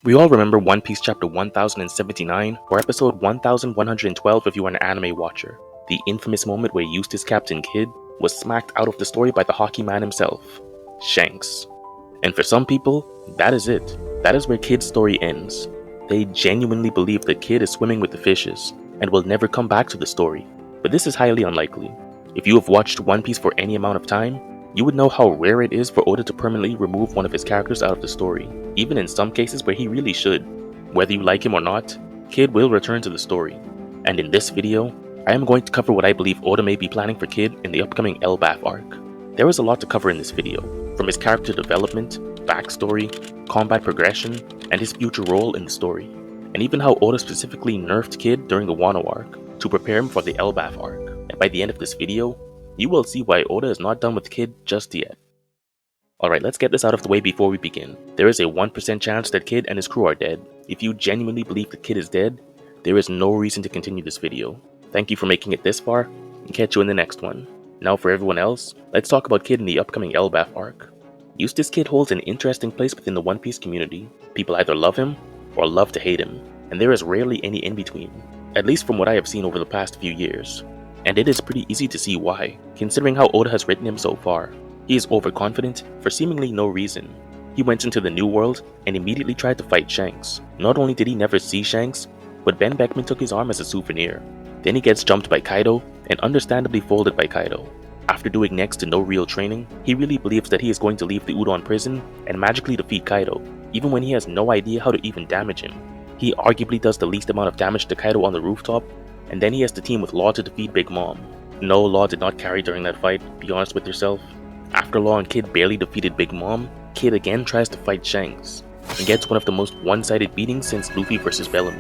We all remember One Piece chapter 1079, or episode 1112 if you are an anime watcher. The infamous moment where Eustass Captain Kid was smacked out of the story by the hockey man himself, Shanks. And for some people, that is it. That is where Kid's story ends. They genuinely believe that Kid is swimming with the fishes, and will never come back to the story. But this is highly unlikely. If you have watched One Piece for any amount of time, you would know how rare it is for Oda to permanently remove one of his characters out of the story, even in some cases where he really should. Whether you like him or not, Kid will return to the story. And in this video, I am going to cover what I believe Oda may be planning for Kid in the upcoming Elbaf Arc. There is a lot to cover in this video, from his character development, backstory, combat progression, and his future role in the story, and even how Oda specifically nerfed Kid during the Wano arc to prepare him for the Elbaf arc. And by the end of this video, you will see why Oda is not done with Kid just yet. Alright, let's get this out of the way before we begin. There is a 1% chance that Kid and his crew are dead. If you genuinely believe that Kid is dead, there is no reason to continue this video. Thank you for making it this far, and catch you in the next one. Now for everyone else, let's talk about Kid in the upcoming Elbaf arc. Eustass Kid holds an interesting place within the One Piece community. People either love him, or love to hate him, and there is rarely any in between, at least from what I have seen over the past few years. And it is pretty easy to see why, considering how Oda has written him so far. He is overconfident for seemingly no reason. He went into the New World and immediately tried to fight Shanks. Not only did he never see Shanks, but Ben Beckman took his arm as a souvenir. Then he gets jumped by Kaido and understandably folded by Kaido. After doing next to no real training, he really believes that he is going to leave the Udon prison and magically defeat Kaido, even when he has no idea how to even damage him. He arguably does the least amount of damage to Kaido on the rooftop, and then he has to team with Law to defeat Big Mom. No, Law did not carry during that fight, be honest with yourself. After Law and Kid barely defeated Big Mom, Kid again tries to fight Shanks, and gets one of the most one-sided beatings since Luffy vs Bellamy.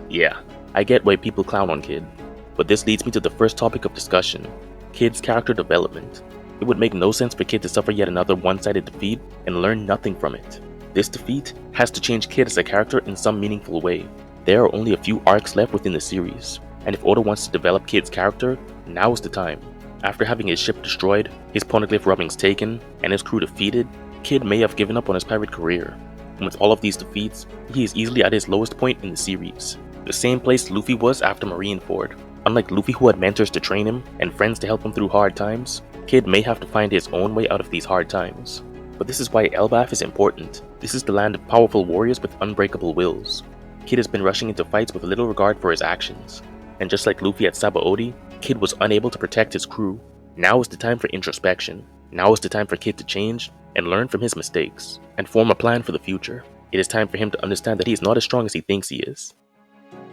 Yeah, I get why people clown on Kid, but this leads me to the first topic of discussion, Kid's character development. It would make no sense for Kid to suffer yet another one-sided defeat and learn nothing from it. This defeat has to change Kid as a character in some meaningful way. There are only a few arcs left within the series, and if Oda wants to develop Kid's character, now is the time. After having his ship destroyed, his poneglyph rubbings taken, and his crew defeated, Kid may have given up on his pirate career. And with all of these defeats, he is easily at his lowest point in the series. The same place Luffy was after Marineford. Unlike Luffy, who had mentors to train him and friends to help him through hard times, Kid may have to find his own way out of these hard times. But this is why Elbaf is important. This is the land of powerful warriors with unbreakable wills. Kid has been rushing into fights with little regard for his actions. And just like Luffy at Sabaody, Kid was unable to protect his crew. Now is the time for introspection. Now is the time for Kid to change and learn from his mistakes, and form a plan for the future. It is time for him to understand that he is not as strong as he thinks he is.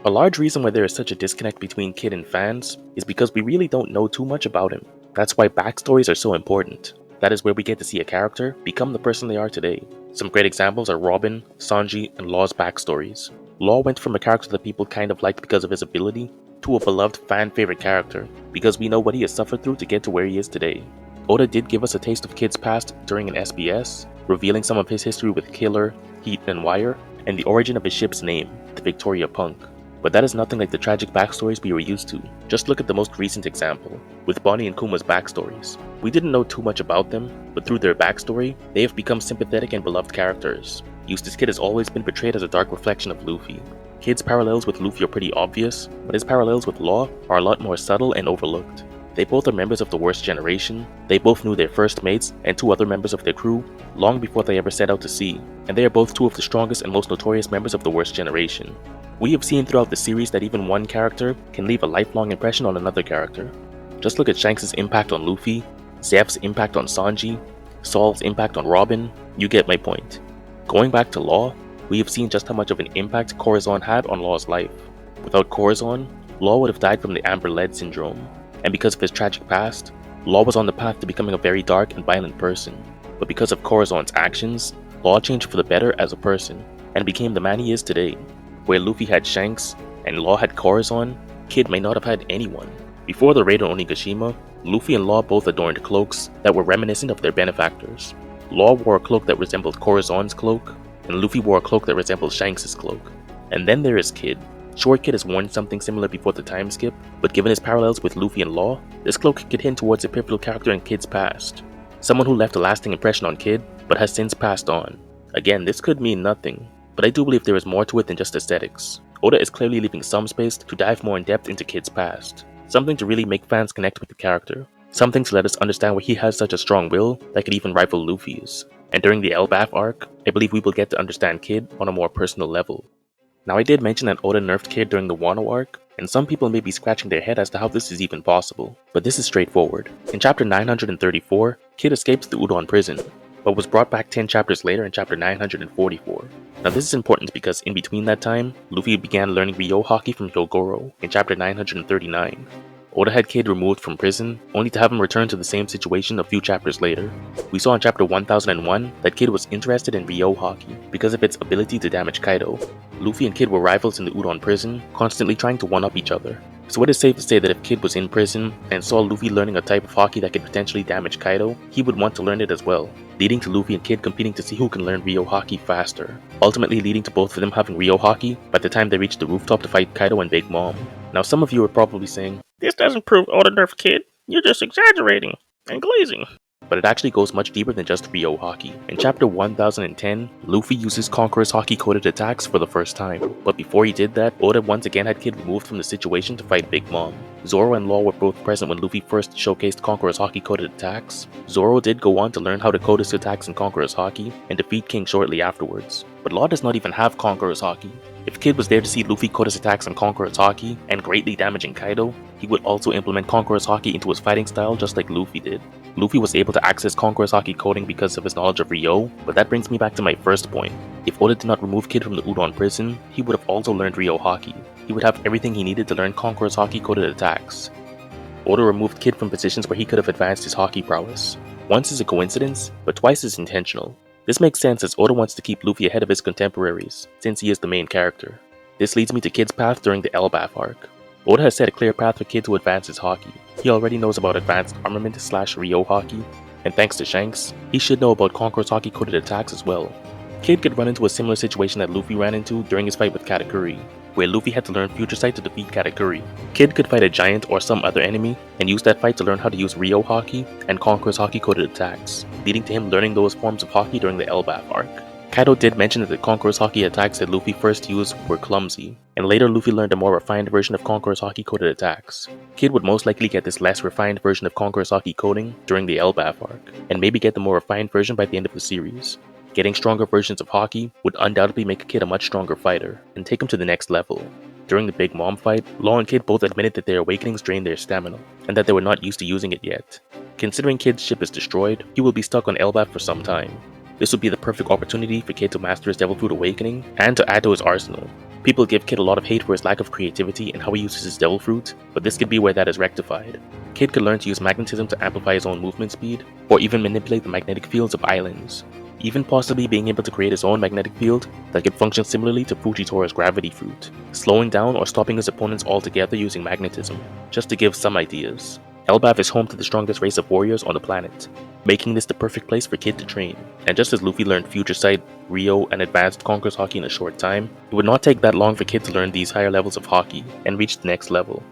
A large reason why there is such a disconnect between Kid and fans is because we really don't know too much about him. That's why backstories are so important. That is where we get to see a character become the person they are today. Some great examples are Robin, Sanji, and Law's backstories. Law went from a character that people kind of liked because of his ability, to a beloved fan-favorite character, because we know what he has suffered through to get to where he is today. Oda did give us a taste of Kid's past during an SBS, revealing some of his history with Killer, Heat, and Wire, and the origin of his ship's name, the Victoria Punk. But that is nothing like the tragic backstories we were used to. Just look at the most recent example, with Bonnie and Kuma's backstories. We didn't know too much about them, but through their backstory, they have become sympathetic and beloved characters. Eustass Kid has always been portrayed as a dark reflection of Luffy. Kid's parallels with Luffy are pretty obvious, but his parallels with Law are a lot more subtle and overlooked. They both are members of the worst generation, they both knew their first mates and two other members of their crew long before they ever set out to sea, and they are both two of the strongest and most notorious members of the worst generation. We have seen throughout the series that even one character can leave a lifelong impression on another character. Just look at Shanks' impact on Luffy, Zeph's impact on Sanji, Saul's impact on Robin, you get my point. Going back to Law, we have seen just how much of an impact Corazon had on Law's life. Without Corazon, Law would have died from the Amber Lead syndrome, and because of his tragic past, Law was on the path to becoming a very dark and violent person. But because of Corazon's actions, Law changed for the better as a person, and became the man he is today. Where Luffy had Shanks, and Law had Corazon, Kid may not have had anyone. Before the raid on Onigashima, Luffy and Law both adorned cloaks that were reminiscent of their benefactors. Law wore a cloak that resembled Corazon's cloak, and Luffy wore a cloak that resembled Shanks' cloak. And then there is Kid. Sure, Kid has worn something similar before the time skip, but given his parallels with Luffy and Law, this cloak could hint towards a pivotal character in Kid's past. Someone who left a lasting impression on Kid, but has since passed on. Again, this could mean nothing, but I do believe there is more to it than just aesthetics. Oda is clearly leaving some space to dive more in depth into Kid's past, something to really make fans connect with the character, something to let us understand why he has such a strong will that could even rival Luffy's. And during the Elbaf arc, I believe we will get to understand Kid on a more personal level. Now I did mention that Oda nerfed Kid during the Wano arc, and some people may be scratching their head as to how this is even possible, but this is straightforward. In chapter 934, Kid escapes the Udon prison, but was brought back 10 chapters later in chapter 944. Now this is important because in between that time, Luffy began learning Ryo Haki from Hyogoro in chapter 939. Oda had Kid removed from prison, only to have him return to the same situation a few chapters later. We saw in chapter 1001 that Kid was interested in Ryo Haki because of its ability to damage Kaido. Luffy and Kid were rivals in the Udon prison, constantly trying to one-up each other. So it is safe to say that if Kid was in prison and saw Luffy learning a type of Haki that could potentially damage Kaido, he would want to learn it as well, leading to Luffy and Kid competing to see who can learn Ryo Haki faster, ultimately leading to both of them having Ryo Haki by the time they reach the rooftop to fight Kaido and Big Mom. Now some of you are probably saying, "This doesn't prove Oda nerfed Kid, you're just exaggerating and glazing." But it actually goes much deeper than just Ryo Haki. In chapter 1010, Luffy uses Conqueror's Haki-coded attacks for the first time, but before he did that, Oda once again had Kid removed from the situation to fight Big Mom. Zoro and Law were both present when Luffy first showcased Conqueror's Haki-coded attacks. Zoro did go on to learn how to code his attacks in Conqueror's Haki and defeat King shortly afterwards, but Law does not even have Conqueror's Haki. If Kid was there to see Luffy code his attacks in Conqueror's Haki and greatly damaging Kaido, he would also implement Conqueror's Haki into his fighting style just like Luffy did. Luffy was able to access Conqueror's Haki coding because of his knowledge of Ryo, but that brings me back to my first point. If Oda did not remove Kid from the Udon prison, he would have also learned Ryo Haki. He would have everything he needed to learn Conqueror's Haki coded attacks. Oda removed Kid from positions where he could have advanced his Haki prowess. Once is a coincidence, but twice is intentional. This makes sense as Oda wants to keep Luffy ahead of his contemporaries, since he is the main character. This leads me to Kid's path during the Elbaf arc. Oda has set a clear path for Kid to advance his Haki. He already knows about advanced armament / Ryo Haki, and thanks to Shanks, he should know about Conqueror's Haki coded attacks as well. Kid could run into a similar situation that Luffy ran into during his fight with Katakuri, where Luffy had to learn Future Sight to defeat Katakuri. Kid could fight a giant or some other enemy, and use that fight to learn how to use Ryo Haki and Conqueror's Haki coded attacks, leading to him learning those forms of Haki during the Elbaf arc. Kaido did mention that the Conqueror's Haki attacks that Luffy first used were clumsy, and later Luffy learned a more refined version of Conqueror's Haki coded attacks. Kid would most likely get this less refined version of Conqueror's Haki coding during the Elbaf arc, and maybe get the more refined version by the end of the series. Getting stronger versions of Haki would undoubtedly make Kid a much stronger fighter, and take him to the next level. During the Big Mom fight, Law and Kid both admitted that their awakenings drained their stamina, and that they were not used to using it yet. Considering Kid's ship is destroyed, he will be stuck on Elbaf for some time. This would be the perfect opportunity for Kid to master his Devil Fruit Awakening, and to add to his arsenal. People give Kid a lot of hate for his lack of creativity and how he uses his Devil Fruit, but this could be where that is rectified. Kid could learn to use magnetism to amplify his own movement speed, or even manipulate the magnetic fields of islands. Even possibly being able to create his own magnetic field that could function similarly to Fujitori's Gravity Fruit, slowing down or stopping his opponents altogether using magnetism, just to give some ideas. Elbaf is home to the strongest race of warriors on the planet, making this the perfect place for Kid to train. And just as Luffy learned Future Sight, Ryo, and advanced Conqueror's Haki in a short time, it would not take that long for Kid to learn these higher levels of Haki and reach the next level.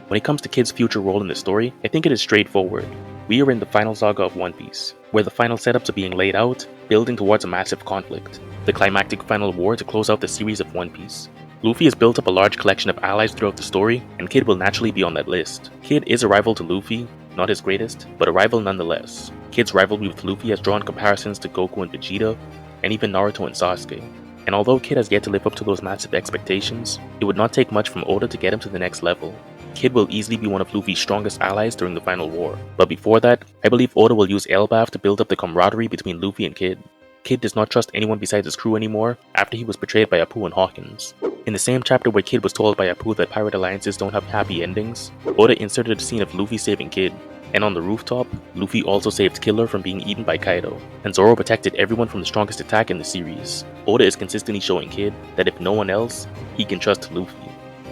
When it comes to Kid's future role in the story, I think it is straightforward. We are in the final saga of One Piece, where the final setups are being laid out, building towards a massive conflict, the climactic final war to close out the series of One Piece. Luffy has built up a large collection of allies throughout the story, and Kid will naturally be on that list. Kid is a rival to Luffy, not his greatest, but a rival nonetheless. Kid's rivalry with Luffy has drawn comparisons to Goku and Vegeta, and even Naruto and Sasuke. And although Kid has yet to live up to those massive expectations, it would not take much from Oda to get him to the next level. Kid will easily be one of Luffy's strongest allies during the final war. But before that, I believe Oda will use Elbaf to build up the camaraderie between Luffy and Kid. Kid does not trust anyone besides his crew anymore after he was betrayed by Apu and Hawkins. In the same chapter where Kid was told by Apu that pirate alliances don't have happy endings, Oda inserted a scene of Luffy saving Kid. And on the rooftop, Luffy also saved Killer from being eaten by Kaido, and Zoro protected everyone from the strongest attack in the series. Oda is consistently showing Kid that if no one else, he can trust Luffy.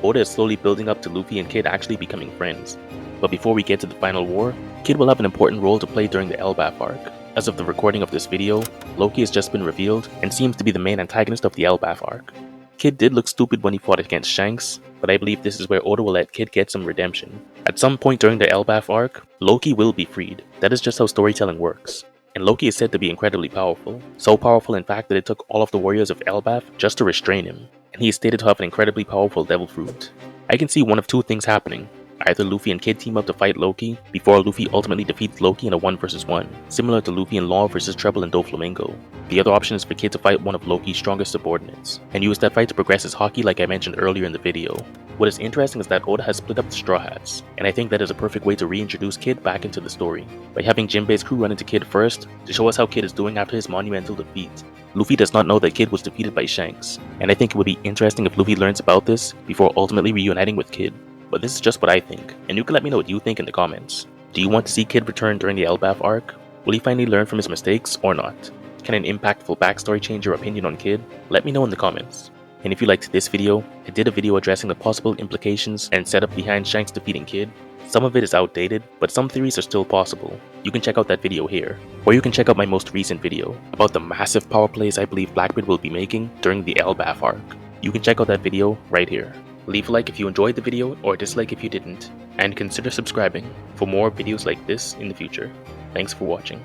Oda is slowly building up to Luffy and Kid actually becoming friends. But before we get to the final war, Kid will have an important role to play during the Elbaf arc. As of the recording of this video, Loki has just been revealed and seems to be the main antagonist of the Elbaf arc. Kid did look stupid when he fought against Shanks, but I believe this is where Oda will let Kid get some redemption. At some point during the Elbaf arc, Loki will be freed. That is just how storytelling works. and Loki is said to be incredibly powerful, so powerful in fact that it took all of the warriors of Elbaf just to restrain him, and he is stated to have an incredibly powerful devil fruit. I can see one of two things happening. Either Luffy and Kid team up to fight Loki, before Luffy ultimately defeats Loki in a 1 vs 1, similar to Luffy and Law vs Treble and Doflamingo. The other option is for Kid to fight one of Loki's strongest subordinates, and use that fight to progress his haki like I mentioned earlier in the video. What is interesting is that Oda has split up the Straw Hats, and I think that is a perfect way to reintroduce Kid back into the story, by having Jinbei's crew run into Kid first, to show us how Kid is doing after his monumental defeat. Luffy does not know that Kid was defeated by Shanks, and I think it would be interesting if Luffy learns about this before ultimately reuniting with Kid. But this is just what I think, and you can let me know what you think in the comments. Do you want to see Kid return during the Elbaf arc? Will he finally learn from his mistakes or not? Can an impactful backstory change your opinion on Kid? Let me know in the comments. And if you liked this video, I did a video addressing the possible implications and setup behind Shanks defeating Kid. Some of it is outdated, but some theories are still possible. You can check out that video here, or you can check out my most recent video about the massive power plays I believe Blackbeard will be making during the Elbaf arc. You can check out that video right here. Leave a like if you enjoyed the video or a dislike if you didn't, and consider subscribing for more videos like this in the future. Thanks for watching.